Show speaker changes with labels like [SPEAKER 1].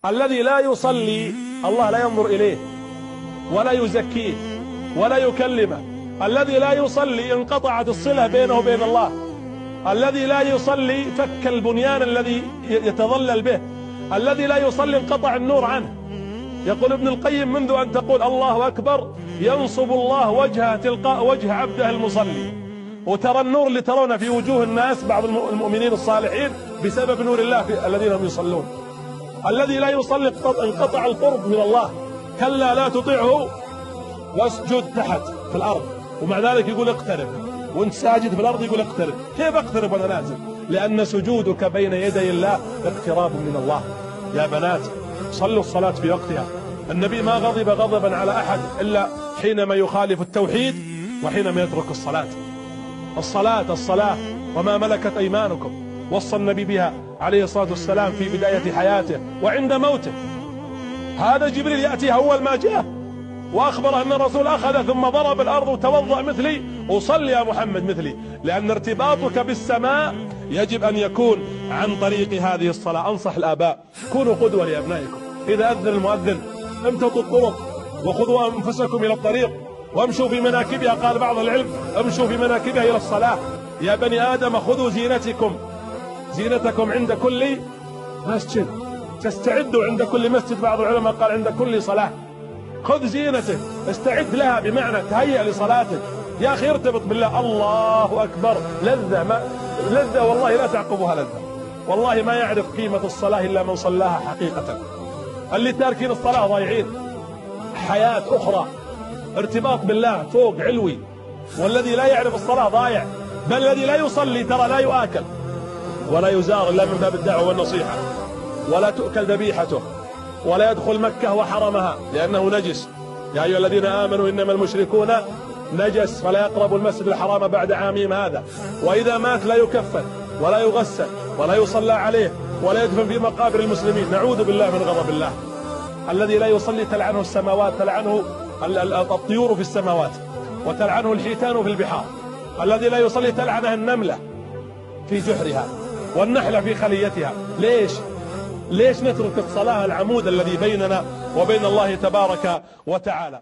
[SPEAKER 1] الذي لا يصلي الله لا ينظر إليه ولا يزكيه ولا يكلمه. الذي لا يصلي انقطعت الصلة بينه وبين الله. الذي لا يصلي فك البنيان الذي يتظلل به. الذي لا يصلي انقطع النور عنه. يقول ابن القيم: منذ أن تقول الله أكبر ينصب الله وجهه تلقاء وجه عبده المصلي. وترى النور اللي ترونه في وجوه الناس بعض المؤمنين الصالحين بسبب نور الله الذين هم يصلون. الذي لا يصلي انقطع القرب من الله. كلا لا تطيعه واسجد تحت في الأرض، ومع ذلك يقول اقترب، وانت ساجد في الأرض يقول اقترب. كيف اقترب وانا نازل؟ لأن سجودك بين يدي الله اقتراب من الله. يا بنات صلوا الصلاة في وقتها. النبي ما غضب غضبا على أحد إلا حينما يخالف التوحيد وحينما يترك الصلاة. الصلاة وما ملكت أيمانكم. وصى النبي بها عليه الصلاة والسلام في بداية حياته وعند موته. هذا جبريل يأتي أول ما جاء وأخبر أن الرسول أخذ ثم ضرب الأرض وتوضأ مثلي وصل يا محمد مثلي. لأن ارتباطك بالسماء يجب أن يكون عن طريق هذه الصلاة. أنصح الآباء كونوا قدوة لأبنائكم. إذا أذن المؤذن امتطوا الطرق وخذوا أنفسكم إلى الطريق وامشوا في مناكبها. قال بعض العلم: امشوا في مناكبها إلى الصلاة. يا بني آدم خذوا زينتكم عند كل مسجد. تستعدوا عند كل مسجد. بعض العلماء قال عند كل صلاة. خذ زينتك، استعد لها، بمعنى تهيأ لصلاتك. يا أخي ارتبط بالله. الله أكبر لذة والله لا تعقبها لذة. والله ما يعرف قيمة الصلاة إلا من صلاها حقيقة. اللي تاركين الصلاة ضايعين. حياة أخرى، ارتباط بالله فوق علوي. والذي لا يعرف الصلاة ضايع. بل الذي لا يصلي ترى لا يؤكل ولا يزار إلا من باب الدعوة والنصيحة، ولا تؤكل ذبيحته، ولا يدخل مكة وحرمها لأنه نجس. يا أيها الذين آمنوا إنما المشركون نجس فلا يقربوا المسجد الحرام بعد عامهم هذا. وإذا مات لا يكفن ولا يغسل ولا يصلى عليه ولا يدفن في مقابر المسلمين. نعوذ بالله من غضب الله. الذي لا يصلي تلعنه السماوات، تلعنه الطيور في السماوات، وتلعنه الحيتان في البحار. الذي لا يصلي تلعنه النملة في جحرها والنحلة في خليتها. ليش نترك الصلاة العمود الذي بيننا وبين الله تبارك وتعالى؟